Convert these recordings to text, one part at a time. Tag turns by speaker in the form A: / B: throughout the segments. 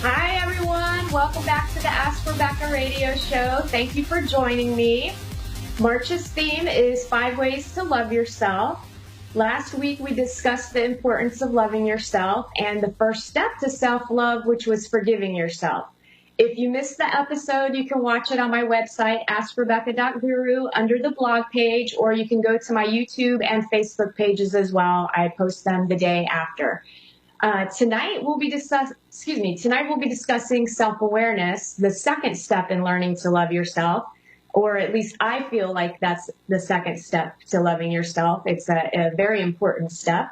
A: Hi, everyone. Welcome back to the AskRebecca Radio Show. Thank you for joining me. March's theme is 5 ways to love yourself. Last week, we discussed the importance of loving yourself and the first step to self-love, which was forgiving yourself. If you missed the episode, you can watch it on my website, AskRebecca.guru, under the blog page, or you can go to my YouTube and Facebook pages as well. I post them the day after. Tonight we'll be discussing self-awareness, the second step in learning to love yourself, or at least I feel like that's the second step to loving yourself. It's a very important step.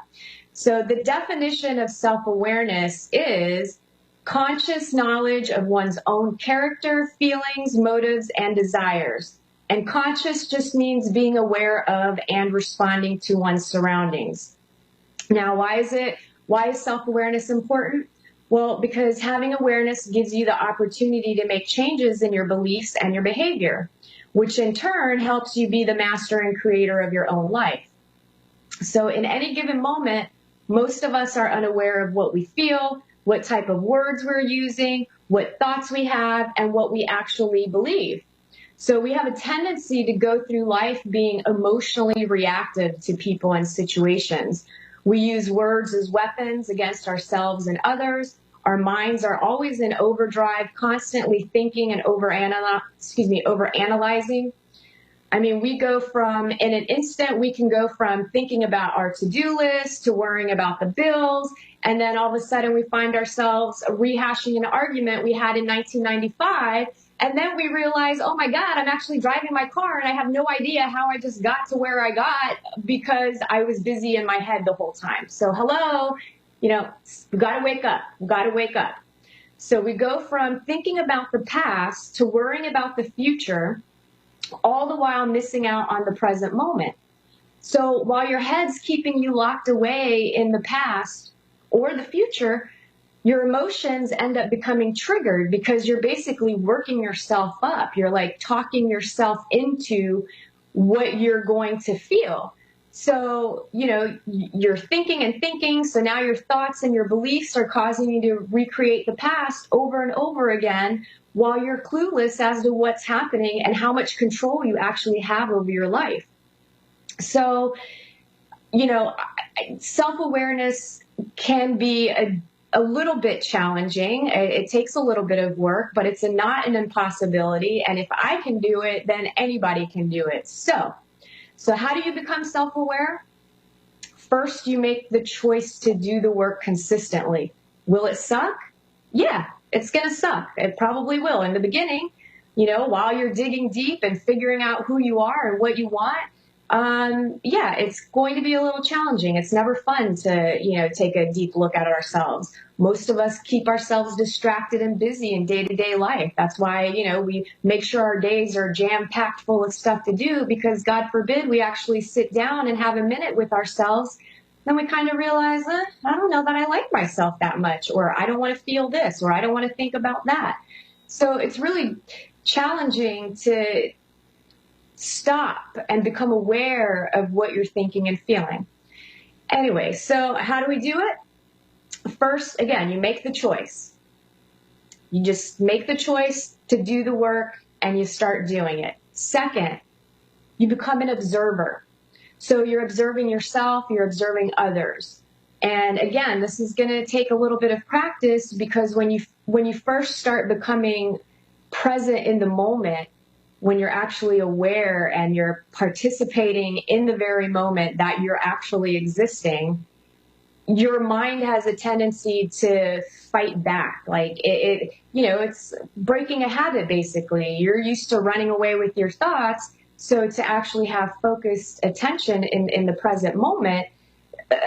A: So the definition of self-awareness is conscious knowledge of one's own character, feelings, motives, and desires. And conscious just means being aware of and responding to one's surroundings. Now, why is self-awareness important? Well, because having awareness gives you the opportunity to make changes in your beliefs and your behavior, which in turn helps you be the master and creator of your own life. So in any given moment, most of us are unaware of what we feel, what type of words we're using, what thoughts we have, and what we actually believe. So we have a tendency to go through life being emotionally reactive to people and situations. We use words as weapons against ourselves and others. Our minds are always in overdrive, constantly thinking and overanalyzing. I mean, in an instant, we can go from thinking about our to-do list to worrying about the bills, and then all of a sudden we find ourselves rehashing an argument we had in 1995, and then we realize, oh my God, I'm actually driving my car and I have no idea how I just got to where I got because I was busy in my head the whole time. So hello, we gotta wake up, So we go from thinking about the past to worrying about the future, all the while missing out on the present moment. So while your head's keeping you locked away in the past or the future, your emotions end up becoming triggered because you're basically working yourself up. You're like talking yourself into what you're going to feel. So, you're thinking and thinking. So now your thoughts and your beliefs are causing you to recreate the past over and over again while you're clueless as to what's happening and how much control you actually have over your life. So, self-awareness can be a little bit challenging. It takes a little bit of work, but it's not an impossibility. And if I can do it, then anybody can do it. So how do you become self-aware? First, you make the choice to do the work consistently. Will it suck? Yeah, it's going to suck. It probably will in the beginning, while you're digging deep and figuring out who you are and what you want. It's going to be a little challenging. It's never fun to, take a deep look at ourselves. Most of us keep ourselves distracted and busy in day-to-day life. That's why, we make sure our days are jam-packed full of stuff to do because God forbid we actually sit down and have a minute with ourselves. Then we kind of realize, I don't know that I like myself that much, or I don't want to feel this, or I don't want to think about that. So it's really challenging to stop and become aware of what you're thinking and feeling. Anyway, so how do we do it? First, again, you make the choice. You just make the choice to do the work and you start doing it. Second, you become an observer. So you're observing yourself, you're observing others. And again, this is going to take a little bit of practice because when you first start becoming present in the moment, when you're actually aware and you're participating in the very moment that you're actually existing, your mind has a tendency to fight back. Like it's breaking a habit, basically. You're used to running away with your thoughts. So to actually have focused attention in the present moment,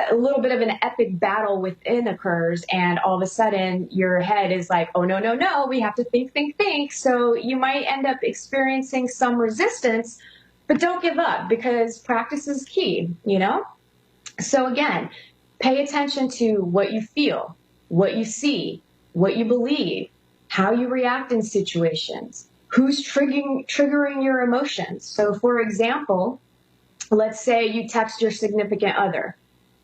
A: a little bit of an epic battle within occurs, and all of a sudden your head is like, oh, no, we have to think. So you might end up experiencing some resistance, but don't give up because practice is key, So again, pay attention to what you feel, what you see, what you believe, how you react in situations, who's triggering your emotions. So for example, let's say you text your significant other.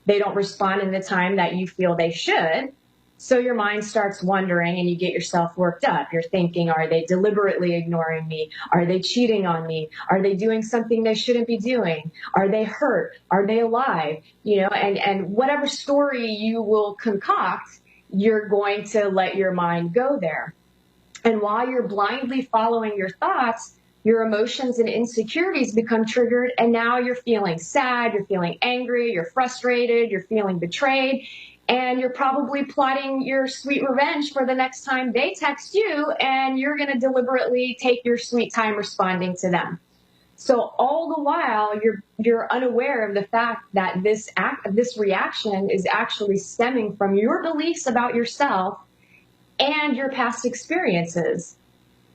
A: They don't respond in the time that you feel they should. So your mind starts wondering and you get yourself worked up. You're thinking, are they deliberately ignoring me? Are they cheating on me? Are they doing something they shouldn't be doing? Are they hurt? Are they alive? And whatever story you will concoct, you're going to let your mind go there. And while you're blindly following your thoughts, your emotions and insecurities become triggered, and now you're feeling sad, you're feeling angry, you're frustrated, you're feeling betrayed, and you're probably plotting your sweet revenge for the next time they text you, and you're going to deliberately take your sweet time responding to them. So all the while, you're unaware of the fact that this reaction is actually stemming from your beliefs about yourself and your past experiences.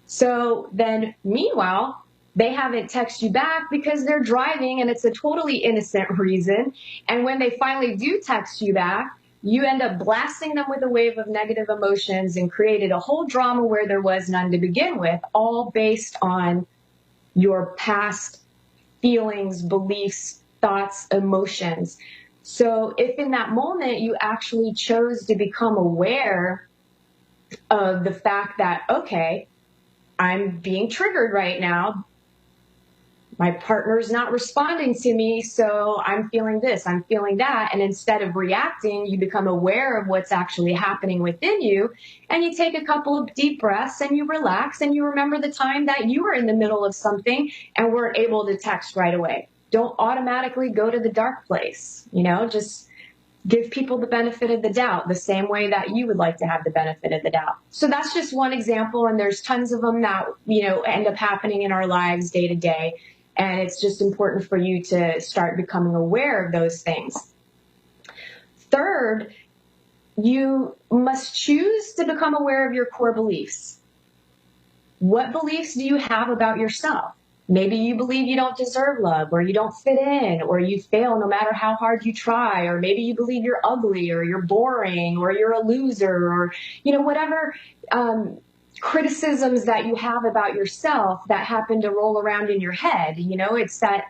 A: So then, meanwhile, they haven't texted you back because they're driving and it's a totally innocent reason. And when they finally do text you back, you end up blasting them with a wave of negative emotions and created a whole drama where there was none to begin with, all based on your past feelings, beliefs, thoughts, emotions. So if in that moment you actually chose to become aware of the fact that, okay, I'm being triggered right now. My partner's not responding to me, so I'm feeling this, I'm feeling that. And instead of reacting, you become aware of what's actually happening within you. And you take a couple of deep breaths and you relax and you remember the time that you were in the middle of something and weren't able to text right away. Don't automatically go to the dark place, just give people the benefit of the doubt the same way that you would like to have the benefit of the doubt. So that's just one example, and there's tons of them that, end up happening in our lives day to day. And it's just important for you to start becoming aware of those things. Third, you must choose to become aware of your core beliefs. What beliefs do you have about yourself? Maybe you believe you don't deserve love, or you don't fit in, or you fail no matter how hard you try, or maybe you believe you're ugly, or you're boring, or you're a loser, or, whatever criticisms that you have about yourself that happen to roll around in your head. It's that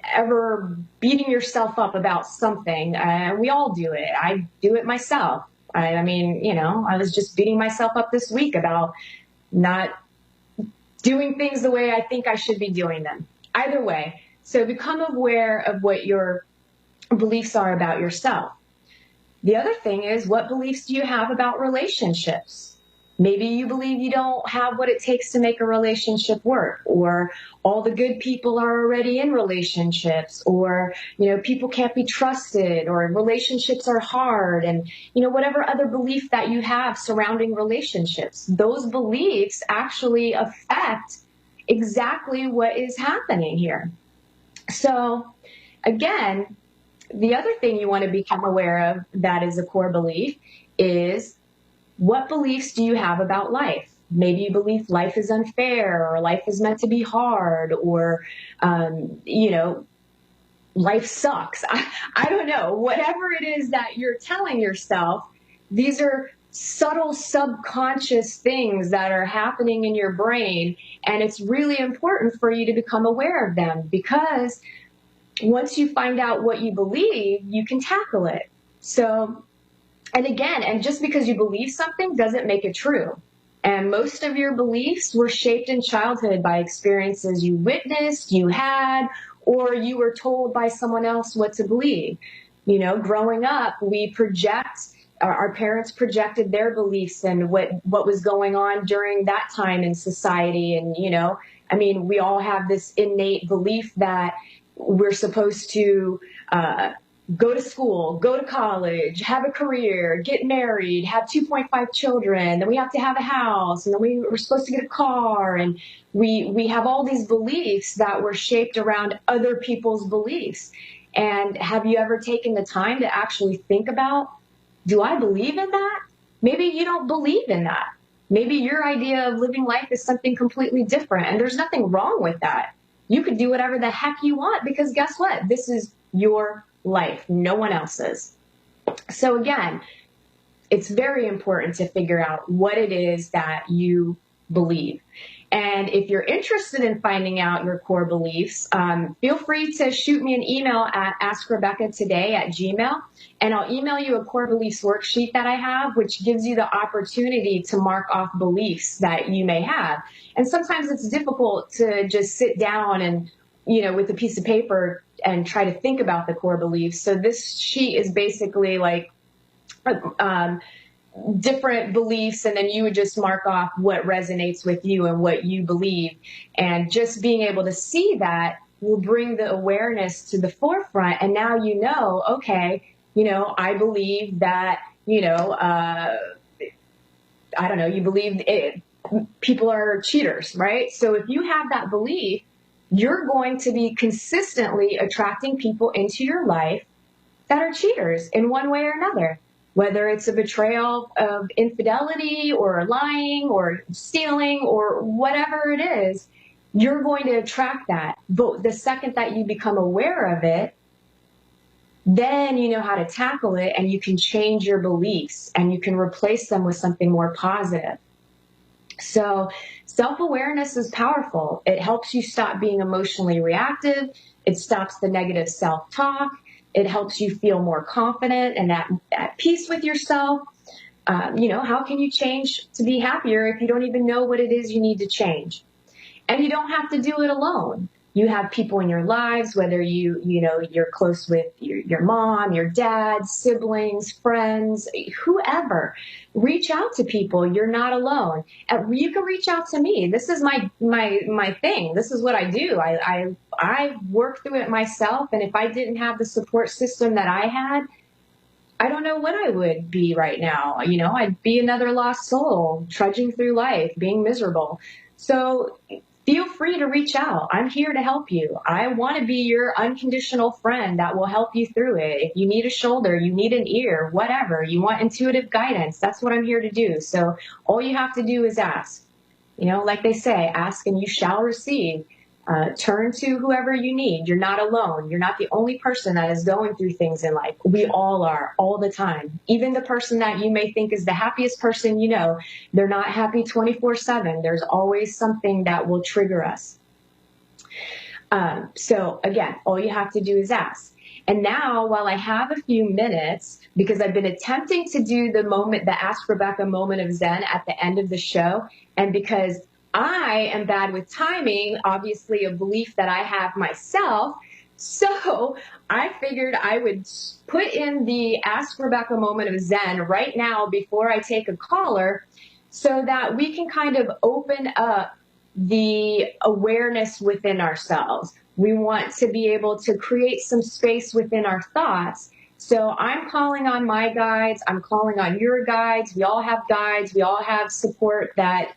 A: ever beating yourself up about something. We all do it. I do it myself. I was just beating myself up this week about not doing things the way I think I should be doing them. Either way, so become aware of what your beliefs are about yourself. The other thing is, what beliefs do you have about relationships? Maybe you believe you don't have what it takes to make a relationship work, or all the good people are already in relationships, or, people can't be trusted, or relationships are hard, and, whatever other belief that you have surrounding relationships. Those beliefs actually affect exactly what is happening here. So again, the other thing you want to become aware of that is a core belief is, what beliefs do you have about life? Maybe you believe life is unfair, or life is meant to be hard, or, life sucks. I don't know. Whatever it is that you're telling yourself, these are subtle subconscious things that are happening in your brain. And it's really important for you to become aware of them, because once you find out what you believe, you can tackle it. So, and again, and just because you believe something doesn't make it true. And most of your beliefs were shaped in childhood by experiences you witnessed, you had, or you were told by someone else what to believe. Growing up, our parents projected their beliefs and what was going on during that time in society. And, we all have this innate belief that we're supposed to, go to school, go to college, have a career, get married, have 2.5 children, then we have to have a house, and then we're supposed to get a car, and we have all these beliefs that were shaped around other people's beliefs. And have you ever taken the time to actually think about, do I believe in that? Maybe you don't believe in that. Maybe your idea of living life is something completely different, and there's nothing wrong with that. You could do whatever the heck you want, because guess what? This is your life, no one else's. So again, it's very important to figure out what it is that you believe. And if you're interested in finding out your core beliefs, feel free to shoot me an email at AskRebeccaToday@gmail.com, and I'll email you a core beliefs worksheet that I have, which gives you the opportunity to mark off beliefs that you may have. And sometimes it's difficult to just sit down and, with a piece of paper and try to think about the core beliefs. So this sheet is basically like different beliefs, and then you would just mark off what resonates with you and what you believe. And just being able to see that will bring the awareness to the forefront. And now okay, I believe that, I don't know, you believe people are cheaters, right? So if you have that belief, you're going to be consistently attracting people into your life that are cheaters in one way or another. Whether it's a betrayal of infidelity or lying or stealing or whatever it is, you're going to attract that. But the second that you become aware of it, then you know how to tackle it, and you can change your beliefs and you can replace them with something more positive. So self-awareness is powerful. It helps you stop being emotionally reactive. It stops the negative self-talk. It helps you feel more confident and at peace with yourself. How can you change to be happier if you don't even know what it is you need to change? And you don't have to do it alone. You have people in your lives, whether you're close with your mom, your dad, siblings, friends, whoever. Reach out to people. You're not alone. You can reach out to me. This is my thing. This is what I do. I work through it myself. And if I didn't have the support system that I had, I don't know what I would be right now. I'd be another lost soul, trudging through life, being miserable. So feel free to reach out. I'm here to help you. I want to be your unconditional friend that will help you through it. If you need a shoulder, you need an ear, whatever, you want intuitive guidance, that's what I'm here to do. So all you have to do is ask. Like they say, ask and you shall receive. Turn to whoever you need. You're not alone. You're not the only person that is going through things in life. We all are, all the time. Even the person that you may think is the happiest person they're not happy 24/7. There's always something that will trigger us. So again, all you have to do is ask. And now, while I have a few minutes, because I've been attempting to do the Ask Rebecca Moment of Zen at the end of the show, and because I am bad with timing, obviously a belief that I have myself. So I figured I would put in the Ask Rebecca Moment of Zen right now before I take a caller, so that we can kind of open up the awareness within ourselves. We want to be able to create some space within our thoughts. So I'm calling on my guides. I'm calling on your guides. We all have guides. We all have support that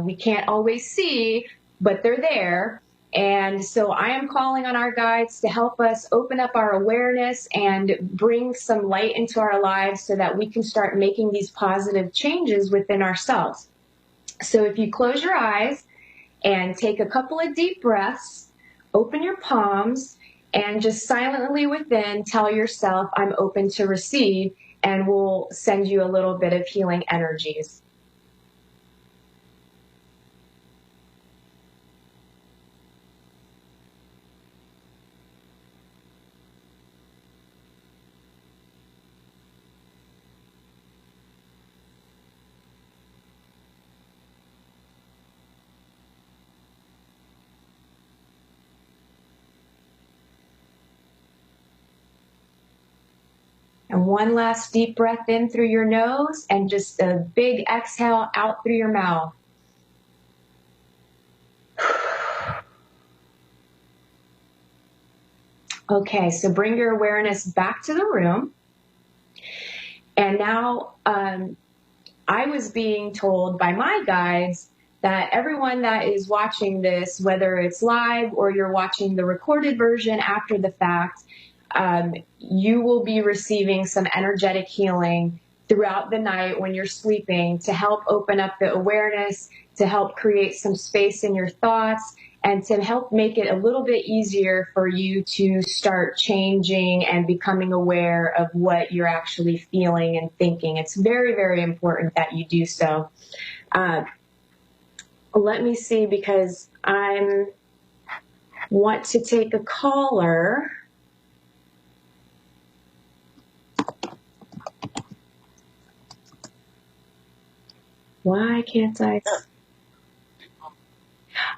A: we can't always see, but they're there. And so I am calling on our guides to help us open up our awareness and bring some light into our lives so that we can start making these positive changes within ourselves. So if you close your eyes and take a couple of deep breaths, open your palms, and just silently within tell yourself, I'm open to receive, and we'll send you a little bit of healing energies. And one last deep breath in through your nose, and just a big exhale out through your mouth. Okay, so bring your awareness back to the room. And now I was being told by my guides that everyone that is watching this, whether it's live or you're watching the recorded version after the fact, you will be receiving some energetic healing throughout the night when you're sleeping to help open up the awareness, to help create some space in your thoughts, and to help make it a little bit easier for you to start changing and becoming aware of what you're actually feeling and thinking. It's very, very important that you do so. let me see, because I want to take a caller. Why can't I?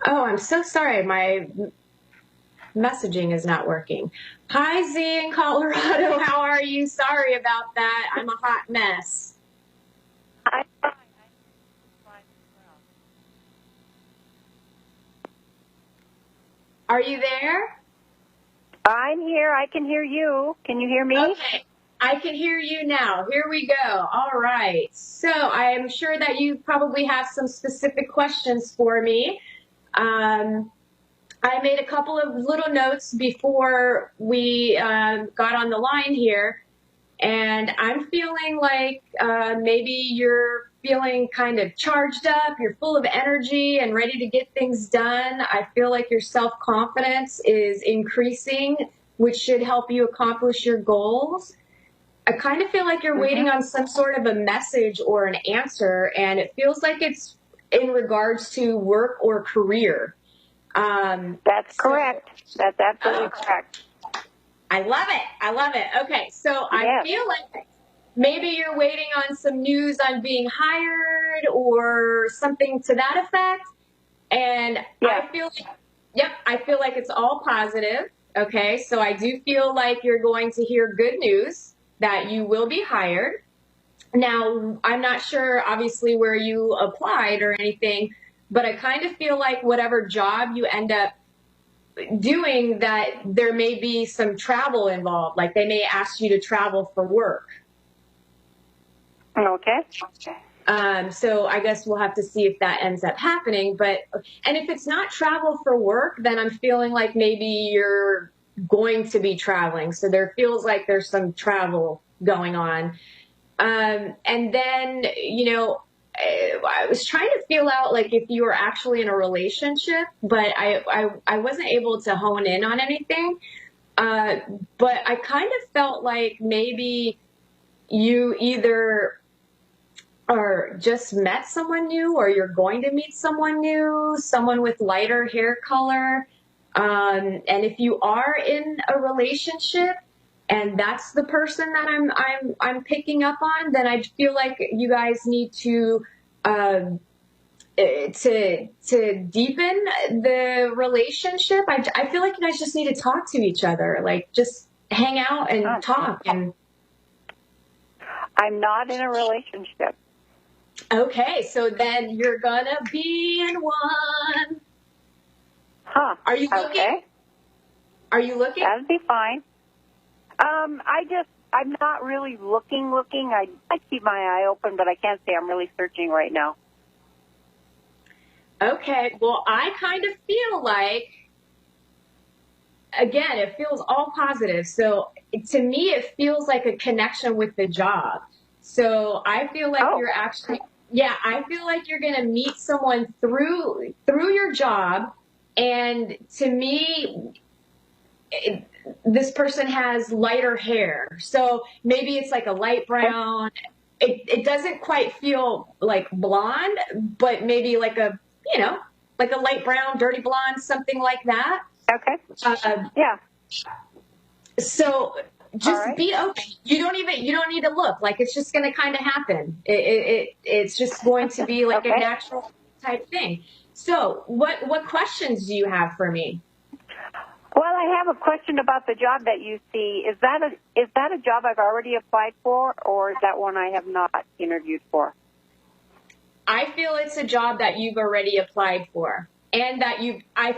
A: Oh, I'm so sorry. My messaging is not working. Hi, Z in Colorado. How are you? Sorry about that. I'm a hot mess.
B: I'm fine.
A: Are you there?
B: I'm here. I can hear you. Can you hear me?
A: Okay. I can hear you now. Here we go. All right. So I am sure that you probably have some specific questions for me. I made a couple of little notes before we got on the line here, and I'm feeling like maybe you're feeling kind of charged up, you're full of energy and ready to get things done. I feel like your self-confidence is increasing, which should help you accomplish your goals. I kind of feel like you're waiting on some sort of a message or an answer, and it feels like it's in regards to work or career.
B: That's correct. That's absolutely correct.
A: I love it. I love it. Okay, so I feel like maybe you're waiting on some news on being hired or something to that effect. And I feel like, I feel like it's all positive. Okay, so I do feel like you're going to hear good news that you will be hired. Now, I'm not sure, obviously, where you applied or anything, but I kind of feel like whatever job you end up doing, that there may be some travel involved. Like they may ask you to travel for work.
B: Okay.
A: So I guess we'll have to see if that ends up happening. And if it's not travel for work, then I'm feeling like maybe you're going to be traveling. So there feels like there's some travel going on. And then, I was trying to feel out like if you were actually in a relationship, but I wasn't able to hone in on anything. But I kind of felt like maybe you either or just met someone new, or you're going to meet someone new, someone with lighter hair color. And if you are in a relationship and that's the person that I'm picking up on, then I feel like you guys need to deepen the relationship. I feel like you guys just need to talk to each other, like just hang out and talk. And
B: I'm not in a relationship.
A: Okay, so then you're gonna be in one. Are you looking?
B: Okay.
A: Are you looking?
B: That'd be fine. I'm not really looking. I keep my eye open, but I can't say I'm really searching right now.
A: Okay, well, I kind of feel like, again, it feels all positive. So to me, it feels like a connection with the job. So I feel like you're actually, I feel like you're going to meet someone through your job. And to me, this person has lighter hair. So maybe it's like a light brown. It doesn't quite feel like blonde, but maybe like a, like a light brown, dirty blonde, something like that.
B: Okay.
A: So just be open. You don't need to look. Like it's just going to kind of happen. It's just going to be like a natural type thing. So what questions do you have for me?
B: Well, I have a question about the job that you see. Is that a job I've already applied for, or is that one I have not interviewed for?
A: I feel it's a job that you've already applied for, and that I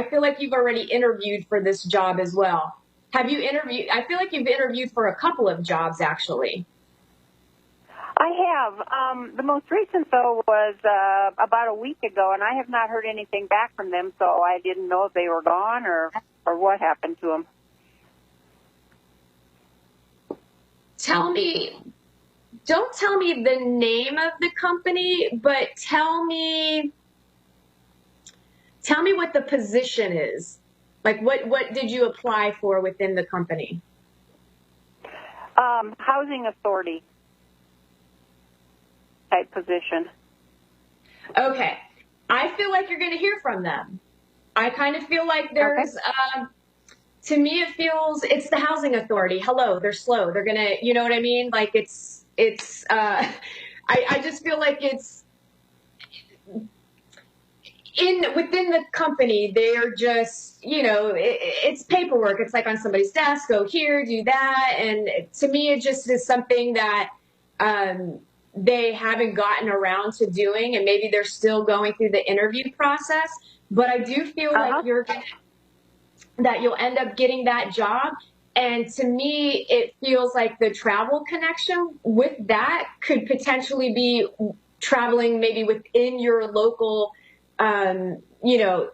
A: feel like you've already interviewed for this job as well. Have you interviewed? I feel like you've interviewed for a couple of jobs, actually.
B: I have. The most recent, though, was about a week ago, and I have not heard anything back from them, so I didn't know if they were gone or what happened to them.
A: Don't tell me the name of the company, but tell me what the position is. Like, what did you apply for within the company?
B: Housing authority type position.
A: Okay. I feel like you're going to hear from them. I kind of feel like there's, to me, it's the housing authority. Hello, they're slow. They're going to, you know what I mean? Like I just feel like it's within the company, they're just, it's paperwork. It's like on somebody's desk, go here, do that. And to me, it just is something that, they haven't gotten around to doing, and maybe they're still going through the interview process. But I do feel like that you'll end up getting that job. And to me, it feels like the travel connection with that could potentially be traveling maybe within your local,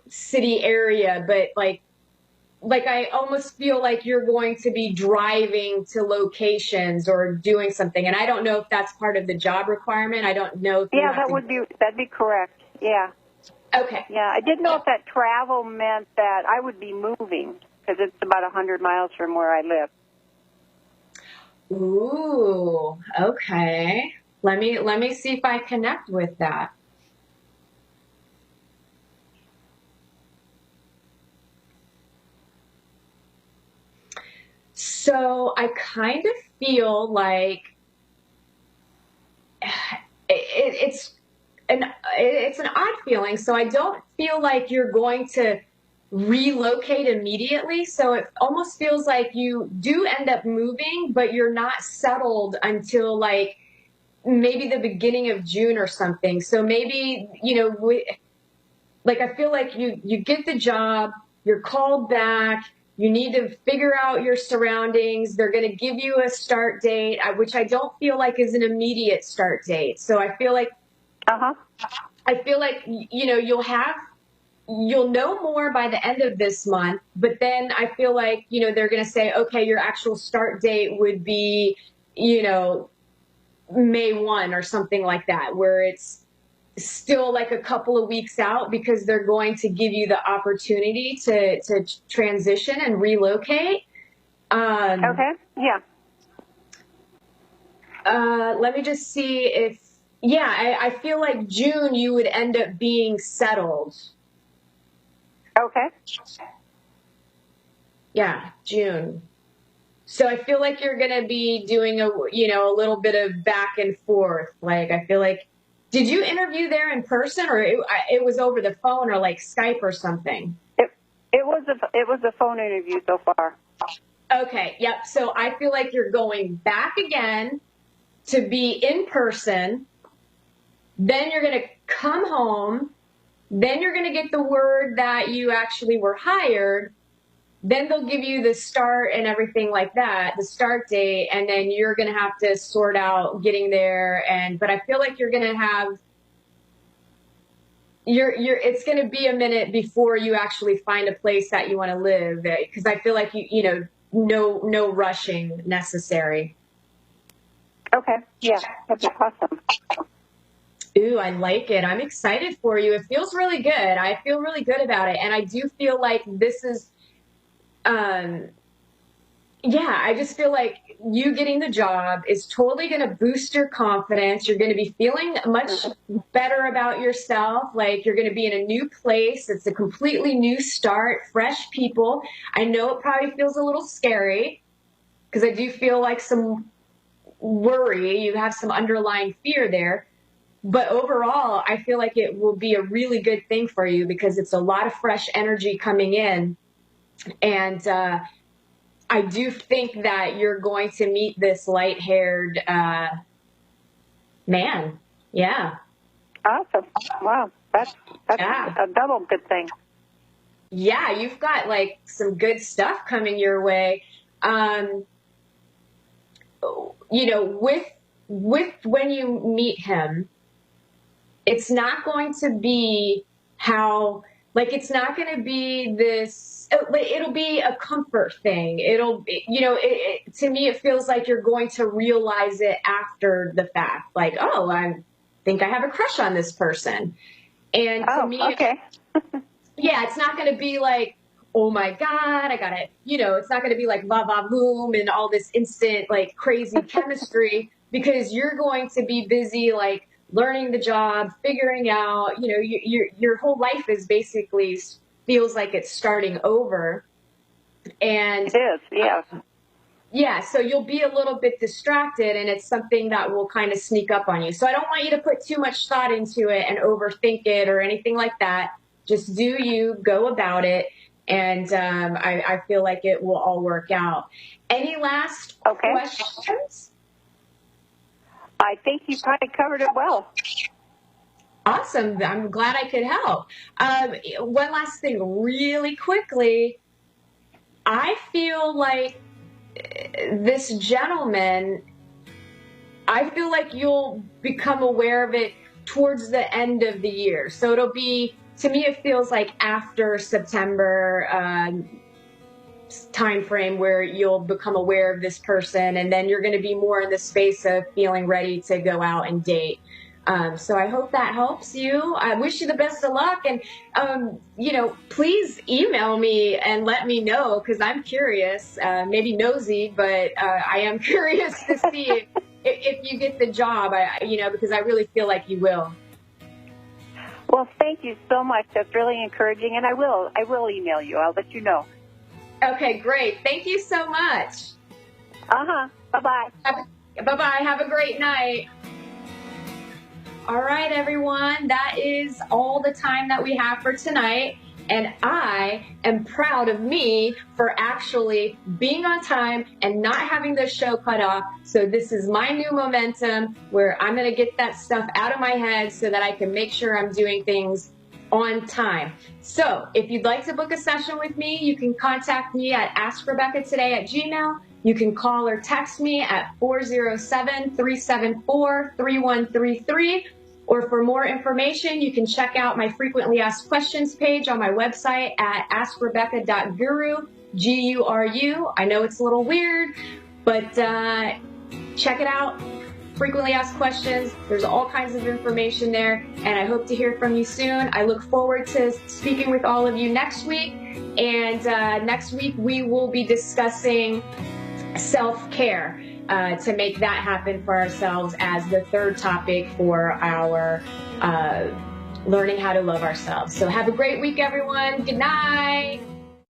A: city area, but like I almost feel like you're going to be driving to locations or doing something. And I don't know if that's part of the job requirement. I don't know if
B: that'd be correct. Yeah.
A: Okay.
B: Yeah, I didn't know if that travel meant that I would be moving, because it's about 100 miles from where I live.
A: Ooh, okay. Let me see if I connect with that. So I kind of feel like it's an odd feeling. So I don't feel like you're going to relocate immediately. So it almost feels like you do end up moving, but you're not settled until like maybe the beginning of June or something. So maybe, I feel like you get the job, you're called back, you need to figure out your surroundings. They're going to give you a start date, which I don't feel like is an immediate start date. So I feel like, you'll know more by the end of this month, but then I feel like, they're going to say, okay, your actual start date would be, May 1 or something like that, where it's still like a couple of weeks out, because they're going to give you the opportunity to transition and relocate.
B: Okay. Yeah.
A: Let me just see if, I feel like June you would end up being settled.
B: Okay.
A: Yeah, June. So I feel like you're going to be doing a little bit of back and forth. Like, I feel like, did you interview there in person, or it was over the phone, or like Skype or something?
B: It was a phone interview so far.
A: Okay. Yep. So I feel like you're going back again to be in person. Then you're going to come home. Then you're going to get the word that you actually were hired. Then they'll give you the start and everything like that, the start date, and then you're going to have to sort out getting there. But I feel like you're going to have, it's going to be a minute before you actually find a place that you want to live, because I feel like no rushing necessary.
B: Okay. Yeah, that's awesome.
A: Ooh, I like it. I'm excited for you. It feels really good. I feel really good about it. And I do feel like this is, I just feel like you getting the job is totally going to boost your confidence. You're going to be feeling much better about yourself. Like, you're going to be in a new place. It's a completely new start, fresh people. I know it probably feels a little scary, because I do feel like some worry. You have some underlying fear there. But overall, I feel like it will be a really good thing for you, because it's a lot of fresh energy coming in. And I do think that you're going to meet this light-haired man. Yeah.
B: Awesome. Wow. That's a double good thing.
A: Yeah, you've got like some good stuff coming your way. With when you meet him, it's not going to be it's not going to be this, it'll be a comfort thing. To me, it feels like you're going to realize it after the fact. Like, oh, I think I have a crush on this person. And to me,
B: okay.
A: It's not going to be like, oh my God, I got it. It's not going to be like va va boom and all this instant, like crazy chemistry, because you're going to be busy, like, learning the job, figuring out, your whole life is basically feels like it's starting over. And
B: it is, yes.
A: Yeah, so you'll be a little bit distracted, and it's something that will kind of sneak up on you. So I don't want you to put too much thought into it and overthink it or anything like that. Just do you, go about it, and I feel like it will all work out. Any last questions?
B: I think you probably covered it well.
A: Awesome. I'm glad I could help. One last thing really quickly. I feel like this gentleman, I feel like you'll become aware of it towards the end of the year. So it'll be, to me, it feels like after September time frame where you'll become aware of this person, and then you're going to be more in the space of feeling ready to go out and date. So I hope that helps you. I wish you the best of luck, and please email me and let me know, because I'm curious, maybe nosy, but I am curious to see if you get the job. Because I really feel like you will.
B: Well, thank you so much. That's really encouraging, and I will email you. I'll let you know.
A: Okay, great. Thank you so much.
B: Bye-bye.
A: Bye-bye. Have a great night. All right, everyone, that is all the time that we have for tonight. And I am proud of me for actually being on time and not having the show cut off. So this is my new momentum where I'm going to get that stuff out of my head so that I can make sure I'm doing things on time. So if you'd like to book a session with me, you can contact me at AskRebecca@gmail.com. You can call or text me at 407-374-3133. Or for more information, you can check out my frequently asked questions page on my website at AskRebecca.guru, Guru. I know it's a little weird, but check it out. Frequently asked questions. There's all kinds of information there, and I hope to hear from you soon. I look forward to speaking with all of you next week. And next week we will be discussing self-care to make that happen for ourselves as the third topic for our learning how to love ourselves. So have a great week, everyone. Good night.